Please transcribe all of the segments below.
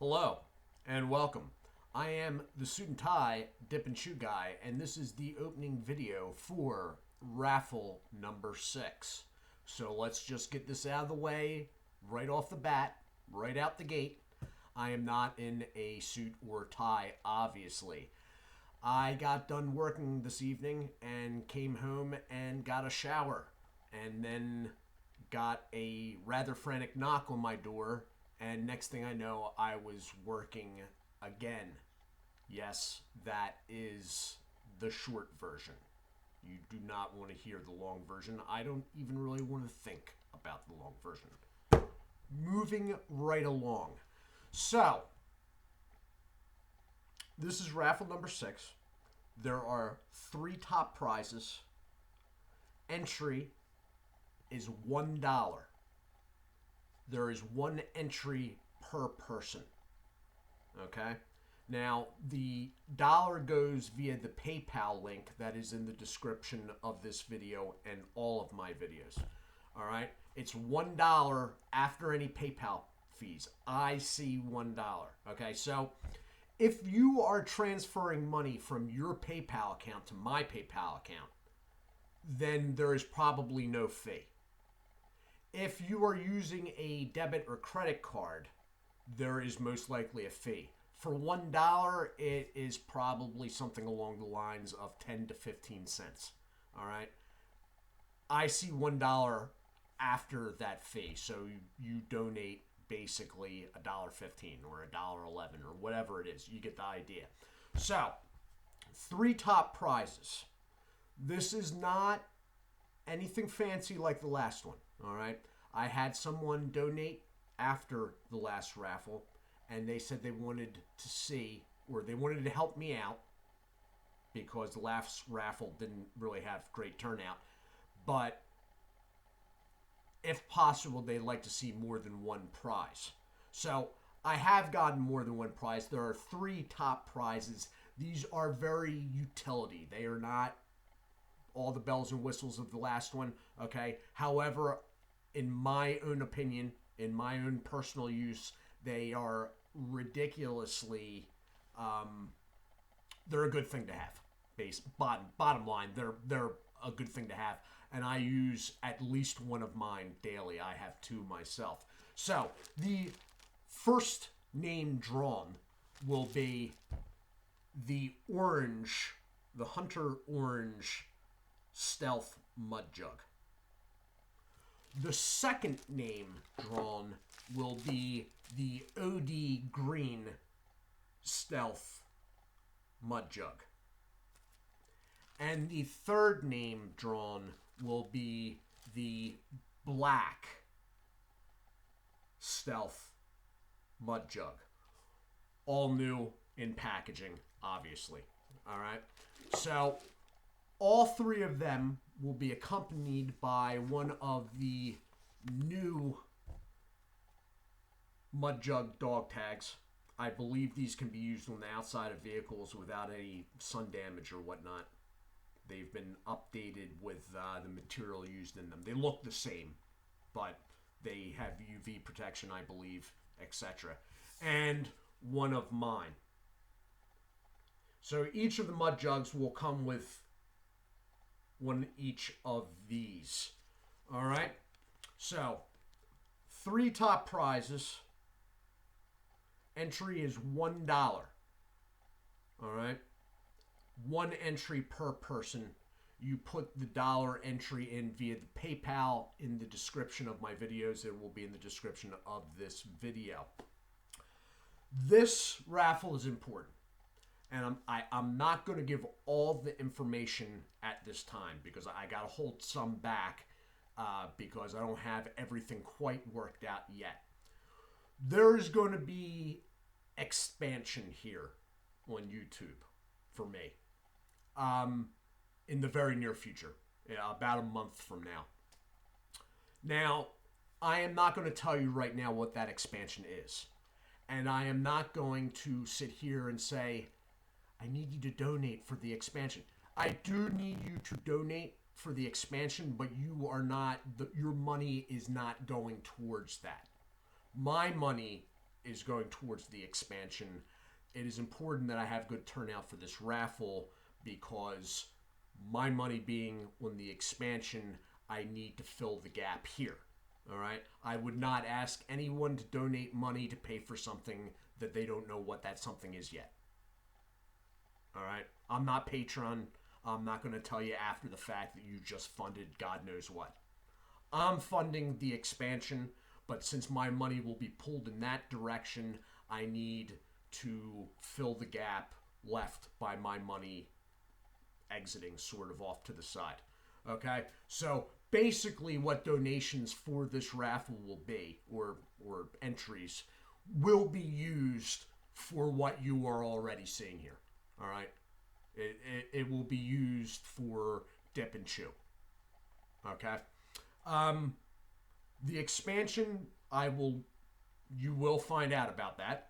Hello and welcome. I am the Suit&Tie Dip&ChewGuy, and this is the opening video for Raffle number 6. So let's just get this out of the way right off the bat, right out the gate. I am not in a suit or tie, obviously. I got done working this evening and came home and got a shower, and then got a rather frantic knock on my door, and next thing I know, I was working again. Yes, that is the short version. You do not want to hear the long version. I don't even really want to think about the long version. Moving right along. So, this is raffle number 6. There are 3 top prizes. Entry is $1. There is 1 entry per person. Okay? Now, the dollar goes via the PayPal link that is in the description of this video and all of my videos. All right? It's $1 after any PayPal fees. I see $1. Okay? So, if you are transferring money from your PayPal account to my PayPal account, then there is probably no fee. If you are using a debit or credit card, there is most likely a fee. For $1, it is probably something along the lines of 10 to 15 cents. All right? I see $1 after that fee, so you donate basically $1.15 or $1.11 or whatever it is. You get the idea. So, 3 top prizes. This is not anything fancy like the last one. All right. I had someone donate after the last raffle, and they said they wanted to see, or they wanted to help me out, because the last raffle didn't really have great turnout. But if possible, they'd like to see more than 1 prize. So I have gotten more than 1 prize. There are 3 top prizes. These are very utility. They are not all the bells and whistles of the last one, okay? However, in my own opinion, in my own personal use, they are ridiculously, they're a good thing to have. Bottom line, they're a good thing to have, and I use at least one of mine daily. I have 2 myself. So, the first name drawn will be the Hunter Orange Stealth Mud Jug. The second name drawn will be the OD Green Stealth Mud Jug. And the third name drawn will be the Black Stealth Mud Jug. All new in packaging, obviously. All right? So, all 3 of them will be accompanied by one of the new Mud Jug dog tags. I believe these can be used on the outside of vehicles without any sun damage or whatnot. They've been updated with the material used in them. They look the same, but they have UV protection, I believe, etc. And one of mine. So each of the Mud Jugs will come with 1 each of these. All right? So, 3 top prizes. Entry is $1. All right? 1 entry per person. You put the dollar entry in via the PayPal in the description of my videos. It will be in the description of this video. This raffle is important. And I'm not going to give all the information at this time, because I got to hold some back because I don't have everything quite worked out yet. There is going to be expansion here on YouTube for me in the very near future, about a month from now. Now, I am not going to tell you right now what that expansion is. And I am not going to sit here and say, I need you to donate for the expansion. I do need you to donate for the expansion, but you are not, your money is not going towards that. My money is going towards the expansion. It is important that I have good turnout for this raffle because my money being on the expansion, I need to fill the gap here. All right? I would not ask anyone to donate money to pay for something that they don't know what that something is yet. All right? I'm not Patreon. I'm not going to tell you after the fact that you just funded God knows what. I'm funding the expansion, but since my money will be pulled in that direction, I need to fill the gap left by my money exiting sort of off to the side. Okay? So basically what donations for this raffle will be, or entries, will be used for what you are already seeing here. All right? It will be used for Dip and Chew. Okay? The expansion, you will find out about that.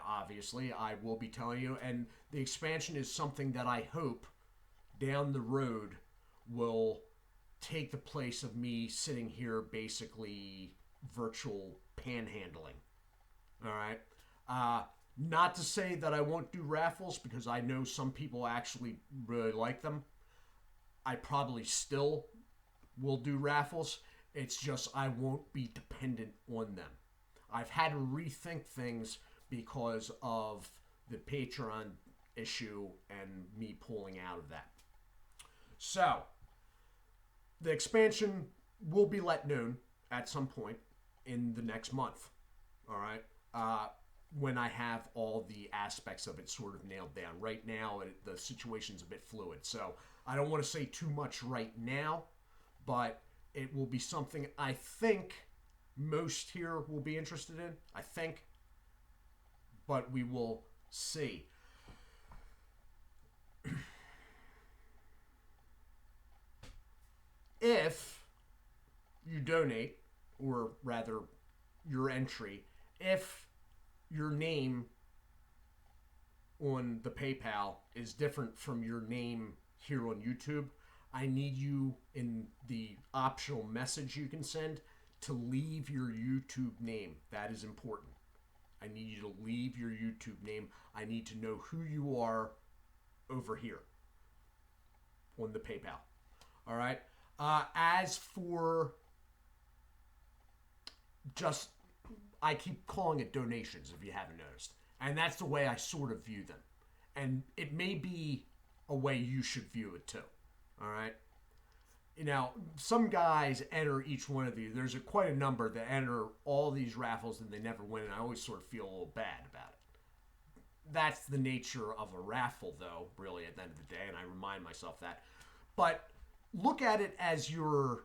Obviously, I will be telling you. And the expansion is something that I hope down the road will take the place of me sitting here basically virtual panhandling. All right? Not to say that I won't do raffles, because I know some people actually really like them. I probably still will do raffles. It's just I won't be dependent on them. I've had to rethink things because of the Patreon issue and me pulling out of that. So, the expansion will be let known at some point in the next month. All right? When I have all the aspects of it sort of nailed down. Right now, the situation's a bit fluid. So, I don't want to say too much right now, but it will be something I think most here will be interested in. I think. But we will see. If you donate, or rather your entry, if your name on the PayPal is different from your name here on YouTube, I need you, in the optional message you can send, to leave your YouTube name. That is important. I need you to leave your YouTube name. I need to know who you are over here on the PayPal. All right? As for just, I keep calling it donations if you haven't noticed. And that's the way I sort of view them. And it may be a way you should view it too. All right? You know, some guys enter each one of these. There's quite a number that enter all these raffles and they never win. And I always sort of feel a little bad about it. That's the nature of a raffle, though, really, at the end of the day. And I remind myself that. But look at it as you're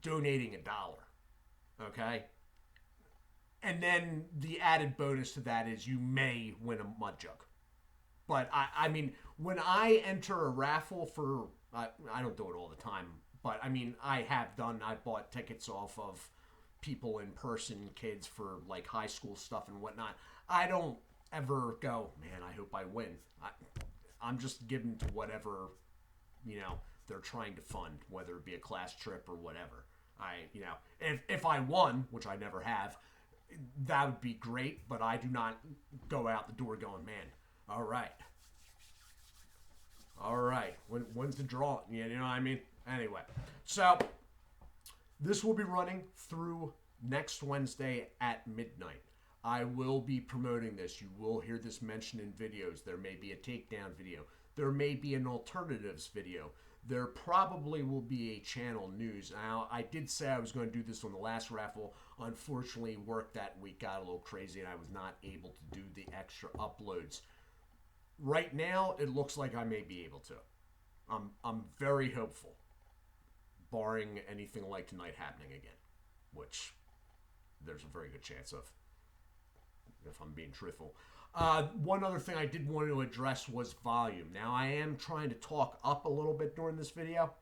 donating $1, okay? And then the added bonus to that is you may win a mud jug. But, I mean, when I enter a raffle for, I don't do it all the time, but, I mean, I bought tickets off of people in person, kids, for, like, high school stuff and whatnot. I don't ever go, man, I hope I win. I'm just giving to whatever, you know, they're trying to fund, whether it be a class trip or whatever. If I won, which I never have, that would be great, but I do not go out the door going, man, all right, when's the draw? You know what I mean? Anyway, so this will be running through next Wednesday at midnight. I will be promoting this. You will hear this mentioned in videos. There may be a takedown video. There may be an alternatives video. There probably will be a channel news. Now, I did say I was going to do this on the last raffle. Unfortunately, work that week got a little crazy and I was not able to do the extra uploads. Right now, it looks like I may be able to. I'm very hopeful, barring anything like tonight happening again, which there's a very good chance of, if I'm being truthful. One other thing I did want to address was volume. Now, I am trying to talk up a little bit during this video.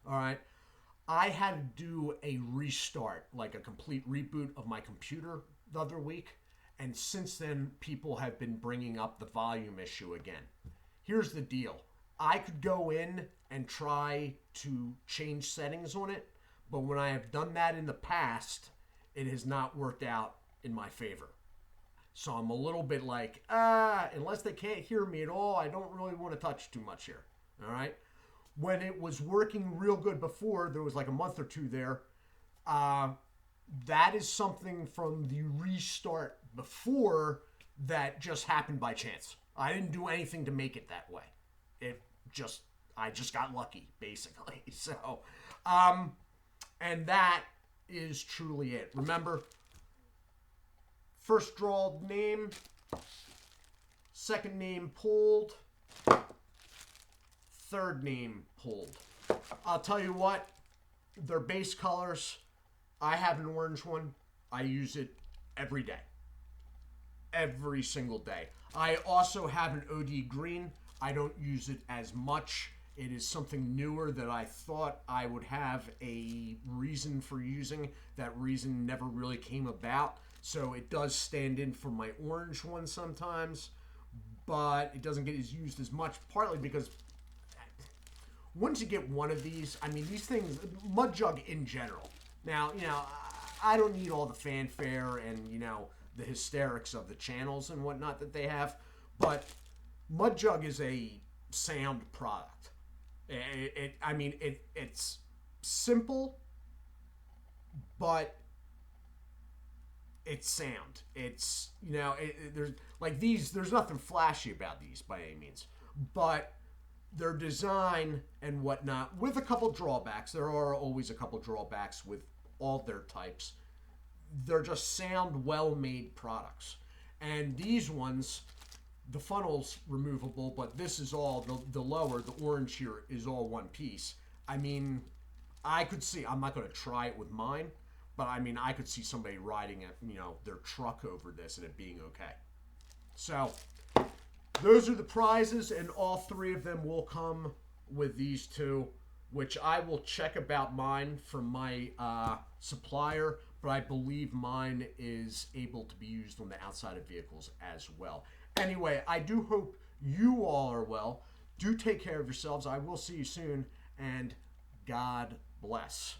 All right. I had to do a restart, like a complete reboot of my computer the other week. And since then, people have been bringing up the volume issue again. Here's the deal. I could go in and try to change settings on it, but when I have done that in the past, it has not worked out in my favor. So I'm a little bit like, unless they can't hear me at all, I don't really want to touch too much here. All right. When it was working real good before, there was like a month or two there. That is something from the restart before that just happened by chance. I didn't do anything to make it that way. I just got lucky, basically. So, and that is truly it. Remember, first draw name, second name pulled, third name pulled. I'll tell you what, their base colors, I have an orange one. I use it every day. Every single day. I also have an OD green. I don't use it as much. It is something newer that I thought I would have a reason for using. That reason never really came about. So it does stand in for my orange one sometimes, but it doesn't get used as much, partly because once you get one of these, I mean, these things, Mud Jug in general. Now, I don't need all the fanfare and, the hysterics of the channels and whatnot that they have, but Mud Jug is a sound product. It's simple, but it's sound. It's, there's like these, there's nothing flashy about these by any means, but their design and whatnot, with a couple drawbacks. There are always a couple drawbacks with all their types. They're just sound, well-made products. And these ones, the funnel's removable, but this is all, the lower, the orange here is all one piece. I mean, I could see, I'm not going to try it with mine, but I mean, I could see somebody riding their truck over this and it being okay. So, those are the prizes, and all three of them will come with these two, which I will check about mine from my supplier, but I believe mine is able to be used on the outside of vehicles as well. Anyway, I do hope you all are well. Do take care of yourselves. I will see you soon, and God bless.